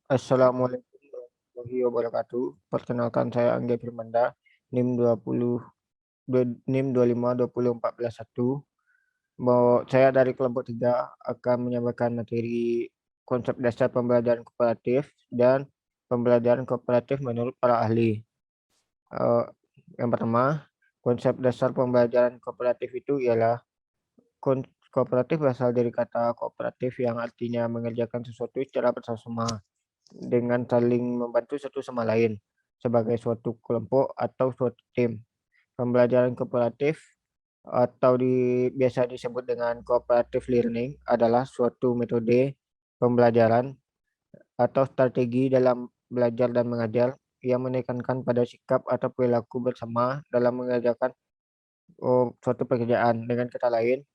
Assalamualaikum warahmatullahi wabarakatuh. Perkenalkan saya Angga Firmanda, NIM 2525411. Saya dari kelompok 3 akan menyampaikan materi konsep dasar pembelajaran kooperatif dan pembelajaran kooperatif menurut para ahli. Eh, yang pertama, konsep dasar pembelajaran kooperatif itu ialah kooperatif berasal dari kata kooperatif yang artinya mengerjakan sesuatu secara bersama-sama dengan saling membantu satu sama lain sebagai suatu kelompok atau suatu tim. Pembelajaran kooperatif atau biasa disebut dengan cooperative learning adalah suatu metode pembelajaran atau strategi dalam belajar dan mengajar yang menekankan pada sikap atau perilaku bersama dalam mengerjakan suatu pekerjaan. Dengan kata lain,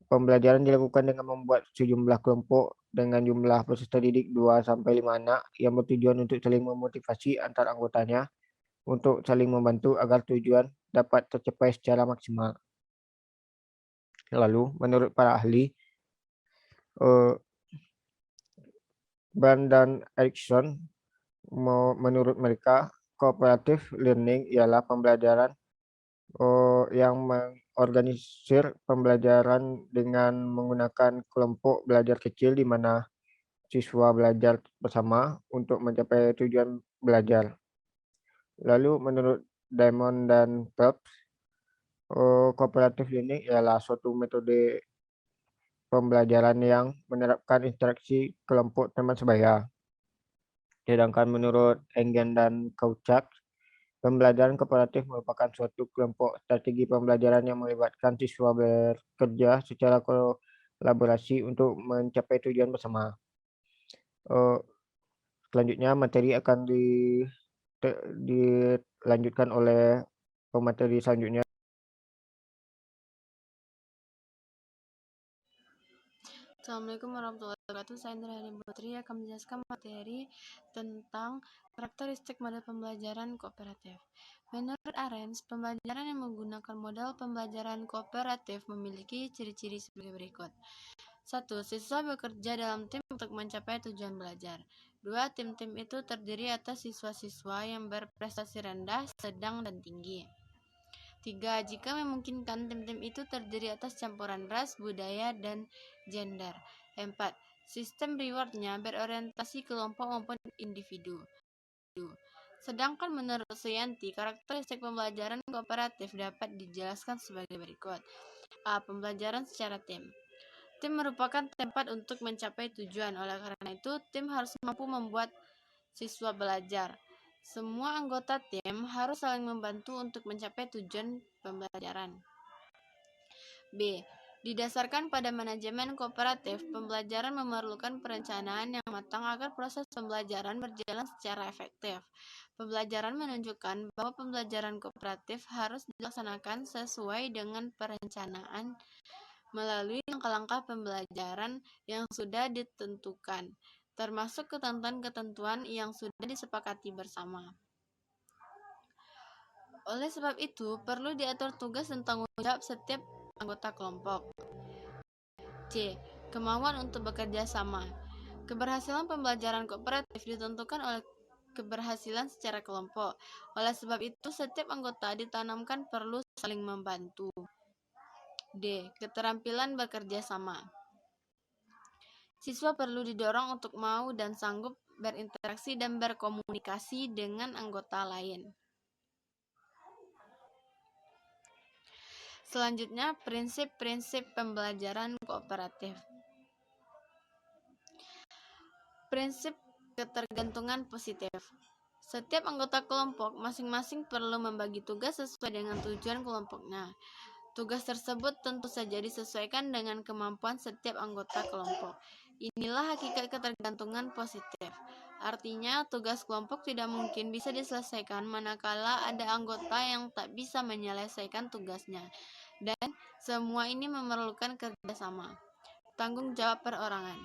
pembelajaran dilakukan dengan membuat sejumlah kelompok dengan jumlah peserta didik 2 sampai 5 anak yang bertujuan untuk saling memotivasi antar anggotanya untuk saling membantu agar tujuan dapat tercapai secara maksimal. Lalu, menurut para ahli, Ban dan Erickson, menurut mereka, cooperative learning ialah pembelajaran yang mengorganisir pembelajaran dengan menggunakan kelompok belajar kecil di mana siswa belajar bersama untuk mencapai tujuan belajar. Lalu menurut Diamond dan Phelps, cooperative learning ialah suatu metode pembelajaran yang menerapkan interaksi kelompok teman sebaya. Sedangkan menurut Engen dan Kauchak, pembelajaran kooperatif merupakan suatu kelompok strategi pembelajaran yang melibatkan siswa bekerja secara kolaborasi untuk mencapai tujuan bersama. Selanjutnya materi akan dilanjutkan oleh pemateri selanjutnya. Assalamualaikum warahmatullahi wabarakatuh. Saya Indrahani Putri akan menjelaskan materi tentang karakteristik model pembelajaran kooperatif. Menurut Arens, pembelajaran yang menggunakan model pembelajaran kooperatif memiliki ciri-ciri sebagai berikut. 1. Siswa bekerja dalam tim untuk mencapai tujuan belajar. 2. Tim-tim itu terdiri atas siswa-siswa yang berprestasi rendah, sedang, dan tinggi. 3. Jika memungkinkan, tim-tim itu terdiri atas campuran ras, budaya, dan gender. 4. Sistem rewardnya berorientasi kelompok maupun individu. Sedangkan menurut Suyanti, karakteristik pembelajaran kooperatif dapat dijelaskan sebagai berikut. A. Pembelajaran secara tim. Tim merupakan tempat untuk mencapai tujuan. Oleh karena itu, tim harus mampu membuat siswa belajar. Semua anggota tim harus saling membantu untuk mencapai tujuan pembelajaran. B. Didasarkan pada manajemen kooperatif, pembelajaran memerlukan perencanaan yang matang agar proses pembelajaran berjalan secara efektif. Pembelajaran menunjukkan bahwa pembelajaran kooperatif harus dilaksanakan sesuai dengan perencanaan melalui langkah-langkah pembelajaran yang sudah ditentukan, termasuk ketentuan-ketentuan yang sudah disepakati bersama. Oleh sebab itu, perlu diatur tugas dan tanggung jawab setiap anggota kelompok. C. Kemauan untuk bekerja sama. Keberhasilan pembelajaran kooperatif ditentukan oleh keberhasilan secara kelompok. Oleh sebab itu, setiap anggota ditanamkan perlu saling membantu. D. Keterampilan bekerja sama. Siswa perlu didorong untuk mau dan sanggup berinteraksi dan berkomunikasi dengan anggota lain. Selanjutnya, prinsip-prinsip pembelajaran kooperatif. Prinsip ketergantungan positif. Setiap anggota kelompok masing-masing perlu membagi tugas sesuai dengan tujuan kelompoknya. Tugas tersebut tentu saja disesuaikan dengan kemampuan setiap anggota kelompok. Inilah hakikat ketergantungan positif. Artinya, tugas kelompok tidak mungkin bisa diselesaikan manakala ada anggota yang tak bisa menyelesaikan tugasnya. Dan semua ini memerlukan kerjasama. Tanggung jawab perorangan.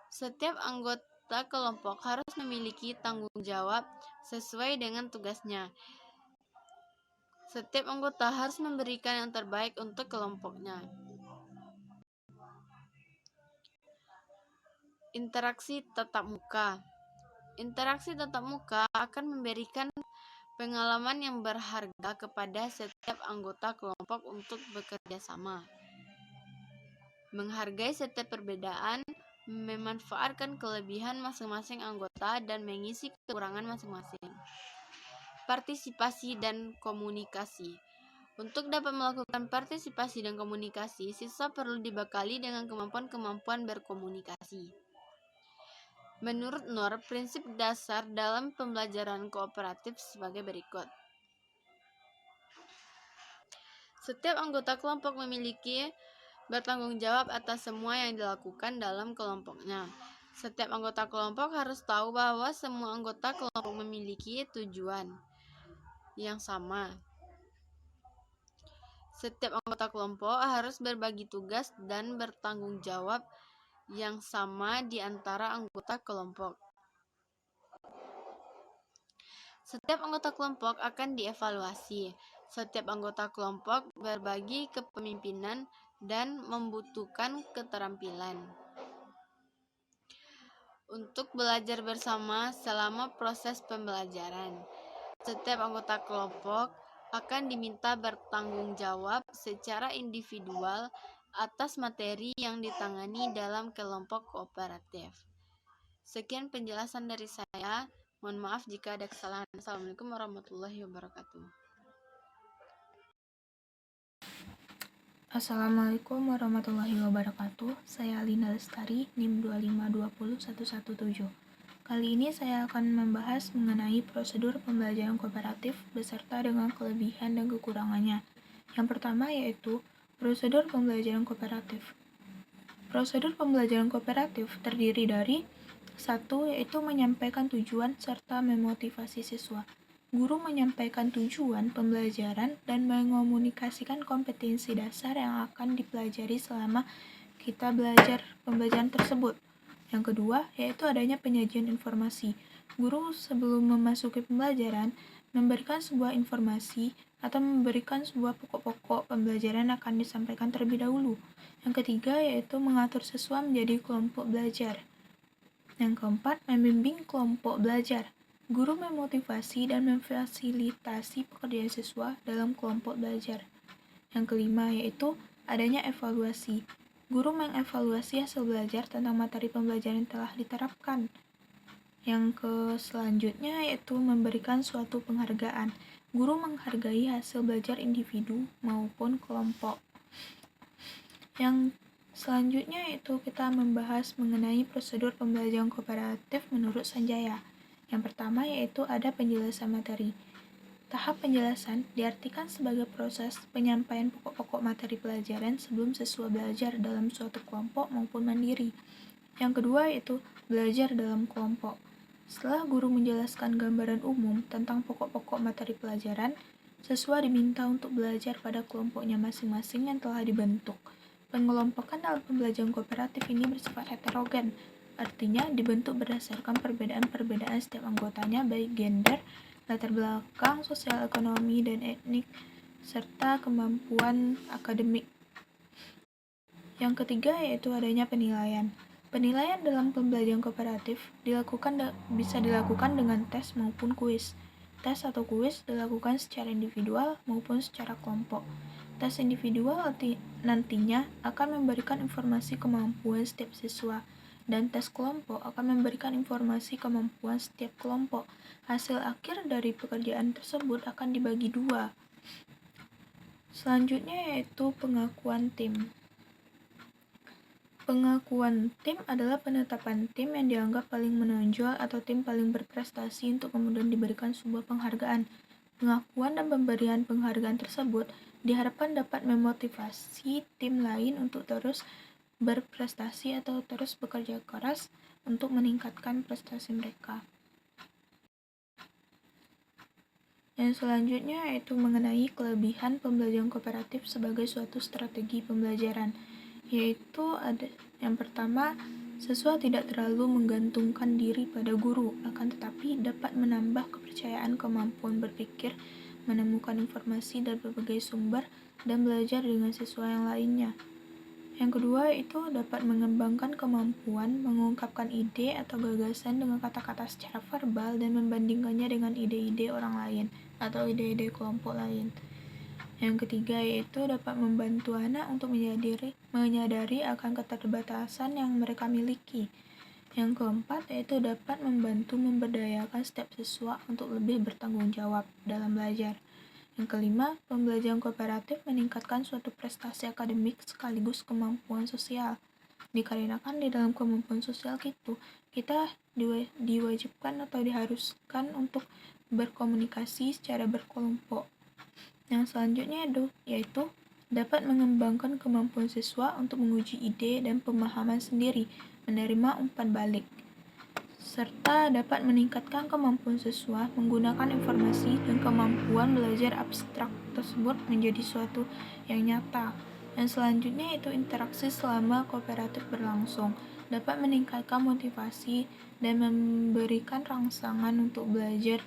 Setiap anggota kelompok harus memiliki tanggung jawab sesuai dengan tugasnya. Setiap anggota harus memberikan yang terbaik untuk kelompoknya. Interaksi tatap muka. Interaksi tatap muka akan memberikan pengalaman yang berharga kepada setiap anggota kelompok untuk bekerja sama, menghargai setiap perbedaan, memanfaatkan kelebihan masing-masing anggota, dan mengisi kekurangan masing-masing. Partisipasi dan komunikasi. Untuk dapat melakukan partisipasi dan komunikasi, siswa perlu dibekali dengan kemampuan-kemampuan berkomunikasi. Menurut Noor, prinsip dasar dalam pembelajaran kooperatif sebagai berikut. Setiap anggota kelompok memiliki bertanggung jawab atas semua yang dilakukan dalam kelompoknya. Setiap anggota kelompok harus tahu bahwa semua anggota kelompok memiliki tujuan yang sama. Setiap anggota kelompok harus berbagi tugas dan bertanggung jawab yang sama di antara anggota kelompok. Setiap anggota kelompok akan dievaluasi. Setiap anggota kelompok berbagi kepemimpinan dan membutuhkan keterampilan untuk belajar bersama selama proses pembelajaran. Setiap anggota kelompok akan diminta bertanggung jawab secara individual atas materi yang ditangani dalam kelompok kooperatif. Sekian penjelasan dari saya. Mohon maaf jika ada kesalahan. Assalamualaikum warahmatullahi wabarakatuh. Assalamualaikum warahmatullahi wabarakatuh. Saya Alina Lestari, NIM 2520117. Kali ini saya akan membahas mengenai prosedur pembelajaran kooperatif beserta dengan kelebihan dan kekurangannya. Yang pertama yaitu prosedur pembelajaran kooperatif. Prosedur pembelajaran kooperatif terdiri dari 1. Yaitu menyampaikan tujuan serta memotivasi siswa. Guru menyampaikan tujuan pembelajaran dan mengomunikasikan kompetensi dasar yang akan dipelajari selama kita belajar pembelajaran tersebut. Yang kedua, yaitu adanya penyajian informasi. Guru sebelum memasuki pembelajaran memberikan sebuah informasi atau memberikan sebuah pokok-pokok pembelajaran akan disampaikan terlebih dahulu. Yang ketiga, yaitu mengatur siswa menjadi kelompok belajar. Yang keempat, membimbing kelompok belajar. Guru memotivasi dan memfasilitasi pekerjaan siswa dalam kelompok belajar. Yang kelima, yaitu adanya evaluasi. Guru mengevaluasi hasil belajar tentang materi pembelajaran yang telah diterapkan. Yang selanjutnya yaitu memberikan suatu penghargaan. Guru menghargai hasil belajar individu maupun kelompok. Yang selanjutnya yaitu kita membahas mengenai prosedur pembelajaran kooperatif menurut Sanjaya. Yang pertama yaitu ada penjelasan materi. Tahap penjelasan diartikan sebagai proses penyampaian pokok-pokok materi pelajaran sebelum siswa belajar dalam suatu kelompok maupun mandiri. Yang kedua yaitu belajar dalam kelompok. Setelah guru menjelaskan gambaran umum tentang pokok-pokok materi pelajaran, siswa diminta untuk belajar pada kelompoknya masing-masing yang telah dibentuk. Pengelompokan dalam pembelajaran kooperatif ini bersifat heterogen, artinya dibentuk berdasarkan perbedaan-perbedaan setiap anggotanya baik gender, latar belakang, sosial ekonomi, dan etnik, serta kemampuan akademik. Yang ketiga yaitu adanya penilaian. Penilaian dalam pembelajaran kooperatif bisa dilakukan dengan tes maupun kuis. Tes atau kuis dilakukan secara individual maupun secara kelompok. Tes individual nantinya akan memberikan informasi kemampuan setiap siswa, dan tes kelompok akan memberikan informasi kemampuan setiap kelompok. Hasil akhir dari pekerjaan tersebut akan dibagi dua. Selanjutnya yaitu pengakuan tim. Pengakuan tim adalah penetapan tim yang dianggap paling menonjol atau tim paling berprestasi untuk kemudian diberikan sebuah penghargaan. Pengakuan dan pemberian penghargaan tersebut diharapkan dapat memotivasi tim lain untuk terus berprestasi atau terus bekerja keras untuk meningkatkan prestasi mereka. Yang selanjutnya yaitu mengenai kelebihan pembelajaran kooperatif sebagai suatu strategi pembelajaran, yaitu ada yang pertama, siswa tidak terlalu menggantungkan diri pada guru, akan tetapi dapat menambah kepercayaan kemampuan berpikir, menemukan informasi dari berbagai sumber, dan belajar dengan siswa yang lainnya. Yang kedua itu dapat mengembangkan kemampuan mengungkapkan ide atau gagasan dengan kata-kata secara verbal dan membandingkannya dengan ide-ide orang lain atau ide-ide kelompok lain. Yang ketiga yaitu dapat membantu anak untuk menyadari akan keterbatasan yang mereka miliki. Yang keempat yaitu dapat membantu memberdayakan setiap siswa untuk lebih bertanggung jawab dalam belajar. Yang kelima, pembelajaran kooperatif meningkatkan suatu prestasi akademik sekaligus kemampuan sosial. Dikarenakan di dalam kemampuan sosial kita diwajibkan atau diharuskan untuk berkomunikasi secara berkelompok. Yang selanjutnya yaitu dapat mengembangkan kemampuan siswa untuk menguji ide dan pemahaman sendiri, menerima umpan balik, serta dapat meningkatkan kemampuan siswa menggunakan informasi dan kemampuan belajar abstrak tersebut menjadi suatu yang nyata. Yang selanjutnya yaitu interaksi selama kooperatif berlangsung, dapat meningkatkan motivasi dan memberikan rangsangan untuk belajar.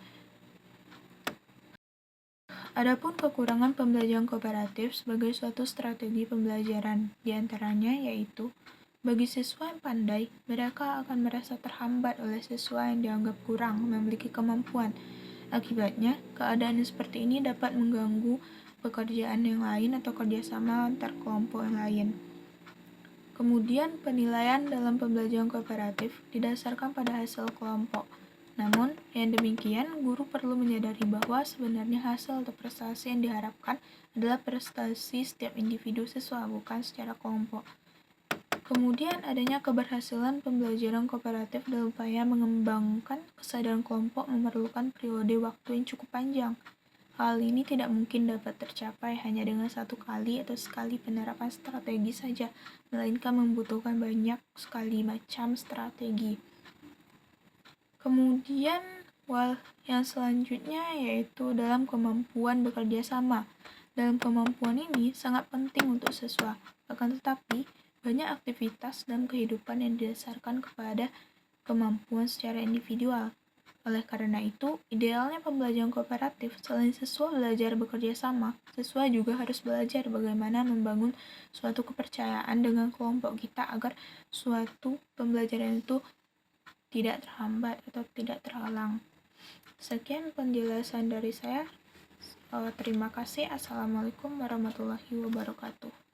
Adapun kekurangan pembelajaran kooperatif sebagai suatu strategi pembelajaran, diantaranya yaitu bagi siswa yang pandai, mereka akan merasa terhambat oleh siswa yang dianggap kurang memiliki kemampuan. Akibatnya, keadaan seperti ini dapat mengganggu pekerjaan yang lain atau kerjasama antar kelompok yang lain. Kemudian, penilaian dalam pembelajaran kooperatif didasarkan pada hasil kelompok. Namun, yang demikian, guru perlu menyadari bahwa sebenarnya hasil atau prestasi yang diharapkan adalah prestasi setiap individu siswa, bukan secara kelompok. Kemudian, adanya keberhasilan pembelajaran kooperatif dalam upaya mengembangkan kesadaran kelompok memerlukan periode waktu yang cukup panjang. Hal ini tidak mungkin dapat tercapai hanya dengan satu kali atau sekali penerapan strategi saja, melainkan membutuhkan banyak sekali macam strategi. Kemudian, yang selanjutnya yaitu dalam kemampuan bekerja sama. Dalam kemampuan ini sangat penting untuk siswa, akan tetapi banyak aktivitas dalam kehidupan yang didasarkan kepada kemampuan secara individual. Oleh karena itu, idealnya pembelajaran kooperatif selain siswa belajar bekerja sama, siswa juga harus belajar bagaimana membangun suatu kepercayaan dengan kelompok kita agar suatu pembelajaran itu tidak terhambat atau tidak terhalang. Sekian penjelasan dari saya. Terima kasih. Assalamualaikum warahmatullahi wabarakatuh.